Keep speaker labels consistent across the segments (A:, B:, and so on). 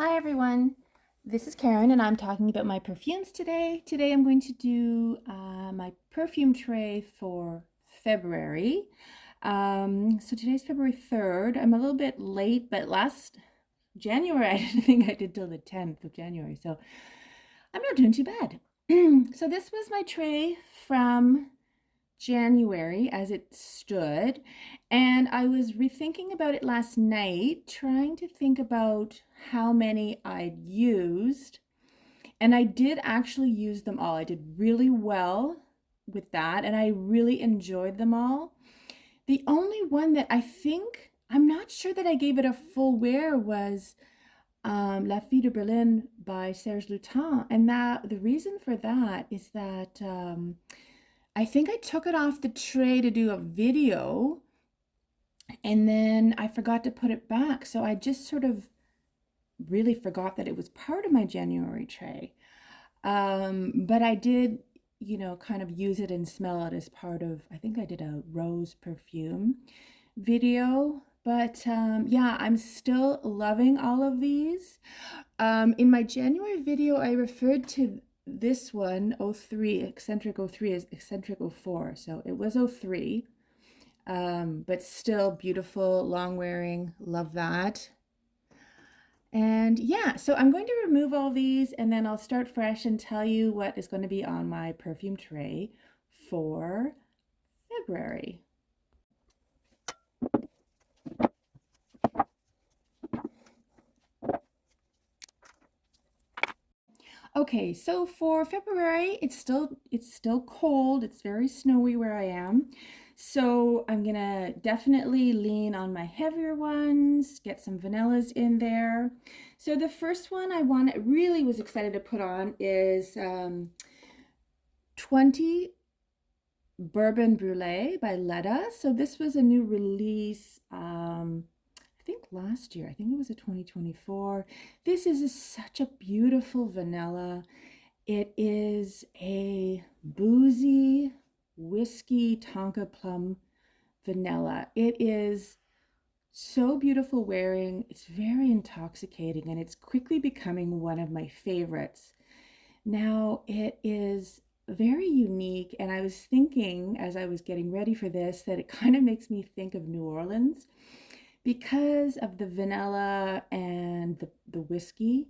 A: Hi everyone, this is Karen and I'm talking about my perfumes today. Today I'm going to do my perfume tray for February. So today's February 3rd. I'm a little bit late, but last January I didn't think I did till the 10th of January, so I'm not doing too bad. So this was my tray from January as it stood, and I was rethinking about it last night, trying to think about how many I'd used, and I did actually use them all. I did really well with that, and I really enjoyed them all. The only one that I'm not sure that I gave it a full wear was La Fille de Berlin by Serge Lutens, and that the reason for that is that I think I took it off the tray to do a video and then I forgot to put it back. So I just sort of really forgot that it was part of my January tray. But I did, kind of use it and smell it as part of, I think I did a rose perfume video. But yeah, I'm still loving all of these. In my January video, I referred to this one, 03, Eccentric 03, is Eccentric 04. So it was 03, but still beautiful, long wearing, love that. And yeah, so I'm going to remove all these and then I'll start fresh and tell you what is going to be on my perfume tray for February. Okay, so for February, it's still cold. It's very snowy where I am. So I'm gonna definitely lean on my heavier ones, get some vanillas in there. So the first one really was excited to put on is 20 Bourbon Brûlée by Ledda. So this was a new release, I think last year. I think it was a 2024. This is such a beautiful vanilla. It is a boozy whiskey Tonka plum vanilla. It is so beautiful wearing. It's very intoxicating and it's quickly becoming one of my favorites. Now, it is very unique, and I was thinking as I was getting ready for this that it kind of makes me think of New Orleans because of the vanilla and the whiskey.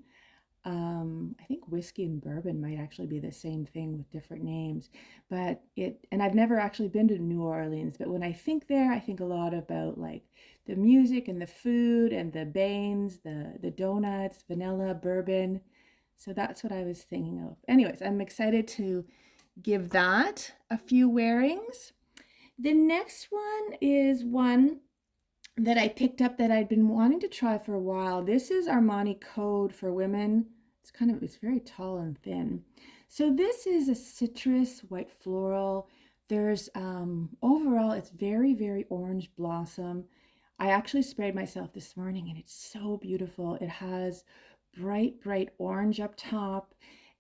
A: I think whiskey and bourbon might actually be the same thing with different names, and I've never actually been to New Orleans, but when I think there, I think a lot about like the music and the food and the beans, the donuts, vanilla, bourbon. So that's what I was thinking of. Anyways, I'm excited to give that a few wearings. The next one is one that I picked up that I'd been wanting to try for a while. This is Armani Code for women. It's very tall and thin. So this is a citrus white floral. There's overall, it's very, very orange blossom. I actually sprayed myself this morning and it's so beautiful. It has bright, bright orange up top.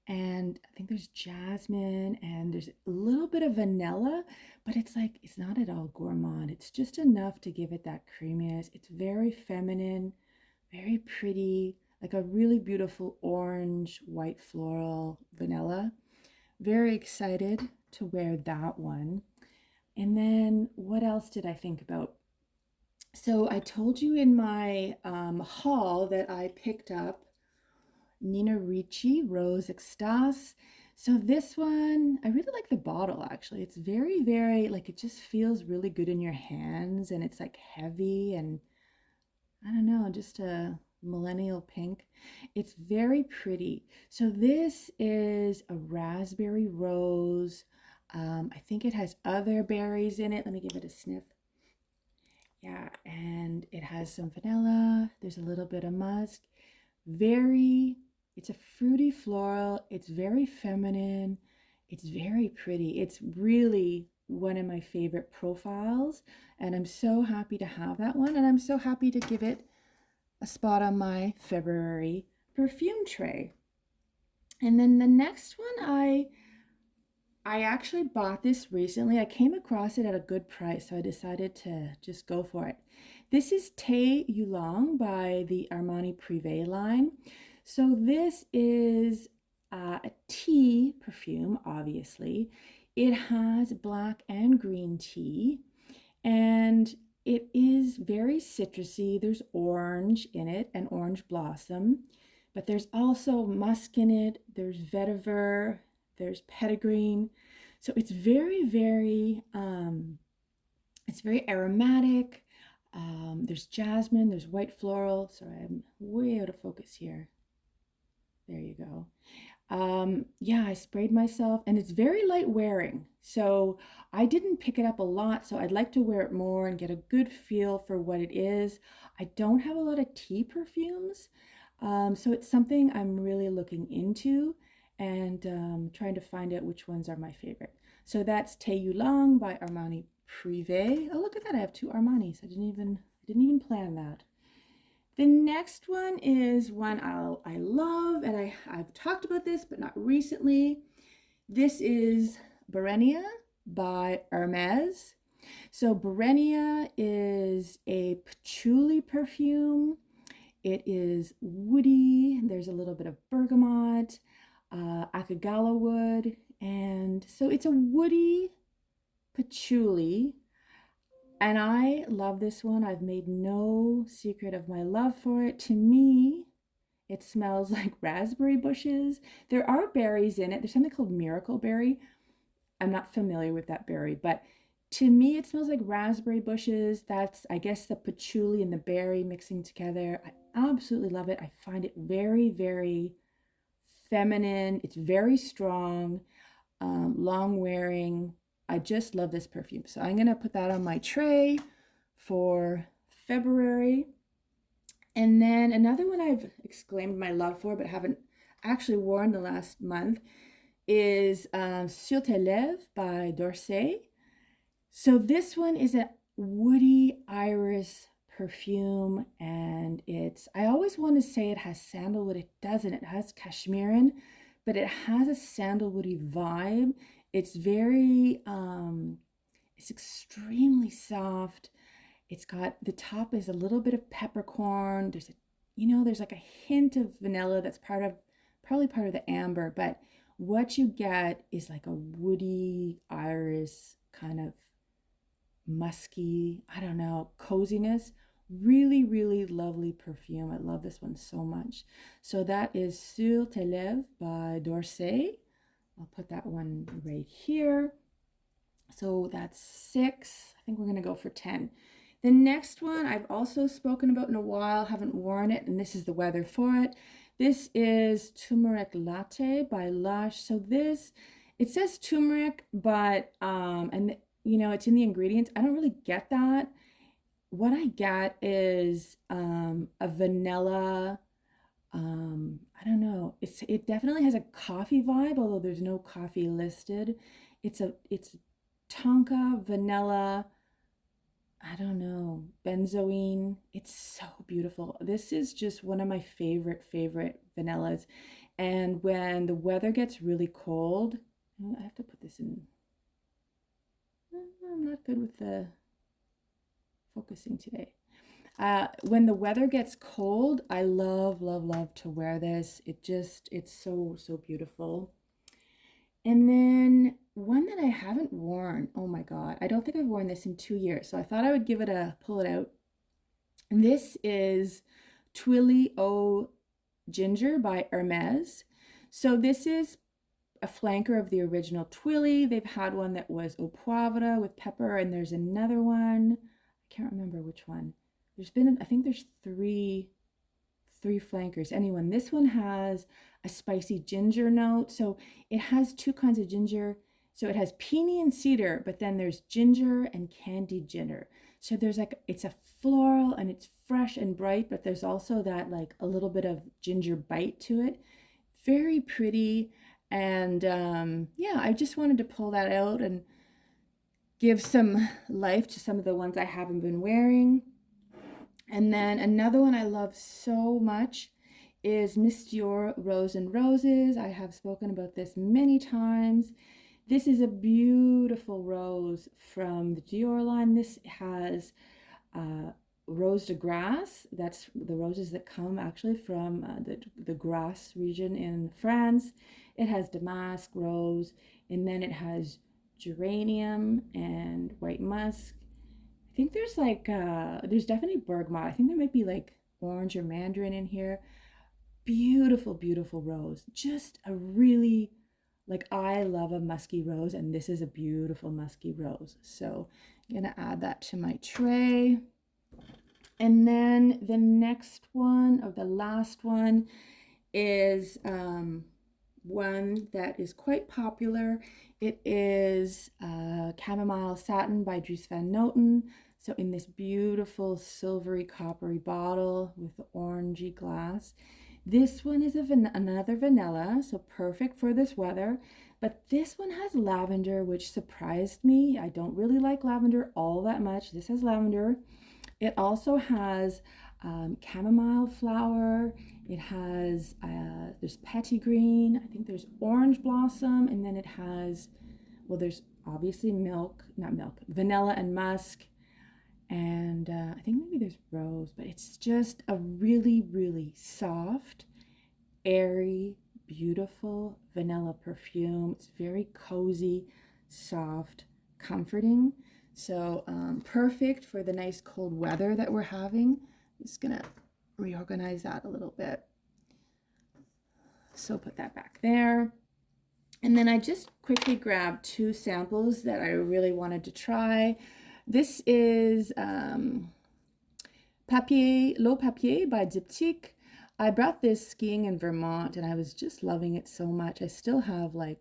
A: And I think there's jasmine and there's a little bit of vanilla, but it's not at all gourmand. It's just enough to give it that creaminess. It's very feminine, very pretty, like a really beautiful orange, white floral vanilla. Very excited to wear that one. And then what else did I think about? So I told you in my haul that I picked up Nina Ricci Rose Extase. So this one, I really like the bottle actually. It's very, very, like it just feels really good in your hands and it's like heavy and I don't know, just a millennial pink. It's very pretty. So this is a raspberry rose. I think it has other berries in it. Let me give it a sniff. Yeah, and it has some vanilla. There's a little bit of musk. It's a fruity floral. It's very feminine. It's very pretty. It's really one of my favorite profiles. And I'm so happy to have that one. And I'm so happy to give it a spot on my February perfume tray. And then the next one, I actually bought this recently. I came across it at a good price, so I decided to just go for it. This is Thé Yulong by the Armani Privé line. So this is a tea perfume, obviously. It has black and green tea, and it is very citrusy. There's orange in it and orange blossom, but there's also musk in it. There's vetiver, there's petitgreen. So it's very aromatic. There's jasmine, there's white floral. Sorry, I'm way out of focus here. There you go. Yeah, I sprayed myself and it's very light wearing. So I didn't pick it up a lot, so I'd like to wear it more and get a good feel for what it is. I don't have a lot of tea perfumes, so it's something I'm really looking into and trying to find out which ones are my favorite. So that's Thé Yulong by Armani Privé. Oh, look at that! I have two Armanis. I didn't even plan that. The next one is one I love, and I've talked about this, but not recently. This is Barénia by Hermès. So Barénia is a patchouli perfume. It is woody. There's a little bit of bergamot, akagala wood, and so it's a woody patchouli. And I love this one. I've made no secret of my love for it. To me, it smells like raspberry bushes. There are berries in it. There's something called miracle berry. I'm not familiar with that berry, but to me, it smells like raspberry bushes. That's, I guess, the patchouli and the berry mixing together. I absolutely love it. I find it very, very feminine. It's very strong, long wearing. I just love this perfume. So I'm going to put that on my tray for February. And then another one I've exclaimed my love for, but haven't actually worn the last month, is Sur tes lèvres by Dries. So this one is a woody iris perfume, and I always want to say it has sandalwood. It doesn't. It has cashmerean, but it has a sandalwoody vibe. It's it's extremely soft. It's got, the top is a little bit of peppercorn. There's like a hint of vanilla that's probably part of the amber, but what you get is like a woody iris kind of musky, I don't know, coziness. Really, really lovely perfume. I love this one so much. So that is Sur tes lèvres by Dries. I'll put that one right here. So that's 6. I think we're going to go for 10. The next one I've also spoken about in a while, haven't worn it, and this is the weather for it. This is Tumeric Latte by Lush. So it says turmeric, but, it's in the ingredients. I don't really get that. What I get is a vanilla, I don't know. It definitely has a coffee vibe, although there's no coffee listed. It's tonka, vanilla, I don't know, benzoin. It's so beautiful. This is just one of my favorite vanillas. And when the weather gets really cold, I have to put this in. I'm not good with the focusing today. When the weather gets cold, I love, love, love to wear this. It's so, so beautiful. And then one that I haven't worn, oh my God, I don't think I've worn this in 2 years. So I thought I would pull it out. And this is Twilly Eau Ginger by Hermès. So this is a flanker of the original Twilly. They've had one that was Au Poivre with pepper, and there's another one. I can't remember which one. I think there's three flankers. Anyway, this one has a spicy ginger note. So it has two kinds of ginger. So it has peony and cedar, but then there's ginger and candied ginger. So it's a floral and it's fresh and bright, but there's also that like a little bit of ginger bite to it. Very pretty. And yeah, I just wanted to pull that out and give some life to some of the ones I haven't been wearing. And then another one I love so much is Miss Dior Rose and Roses. I have spoken about this many times. This is a beautiful rose from the Dior line. This has rose de grasse. That's the roses that come actually from the Grasse region in France. It has damask, rose, and then it has geranium and white musk. I think there's like, there's definitely bergamot. I think there might be like orange or mandarin in here. Beautiful, beautiful rose. Just a really, like, I love a musky rose, and this is a beautiful musky rose. So I'm gonna add that to my tray. And then the next one, or the last one, is one that is quite popular. It is Chamomile Satin by Dries van Noten. So in this beautiful silvery coppery bottle with the orangey glass. This one is another vanilla, so perfect for this weather. But this one has lavender, which surprised me. I don't really like lavender all that much. This has lavender. It also has chamomile flower. It has, there's petitgreen. I think there's orange blossom. And then it has, well, there's obviously vanilla and musk. And I think maybe there's rose, but it's just a really, really soft, airy, beautiful vanilla perfume. It's very cozy, soft, comforting. So perfect for the nice cold weather that we're having. I'm just gonna reorganize that a little bit. So put that back there. And then I just quickly grabbed 2 samples that I really wanted to try. This is L'Eau Papier by Diptyque. I brought this skiing in Vermont and I was just loving it so much. I still have I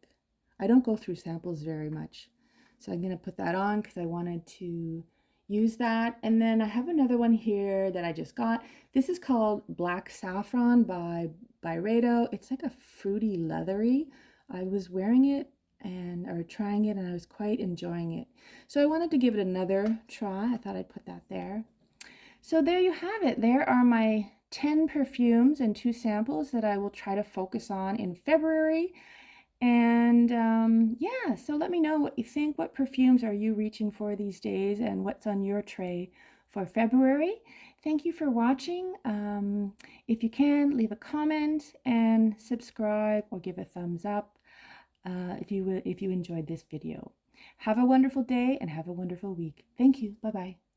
A: don't go through samples very much. So I'm going to put that on because I wanted to use that. And then I have another one here that I just got. This is called Black Saffron by Byredo. It's like a fruity leathery. I was wearing it or trying it, and I was quite enjoying it. So I wanted to give it another try. I thought I'd put that there. So there you have it. There are my 10 perfumes and 2 samples that I will try to focus on in February. And yeah, so let me know what you think. What perfumes are you reaching for these days, and what's on your tray for February? Thank you for watching. If you can, leave a comment and subscribe or give a thumbs up if you enjoyed this video. Have a wonderful day and have a wonderful week. Thank you. Bye-bye.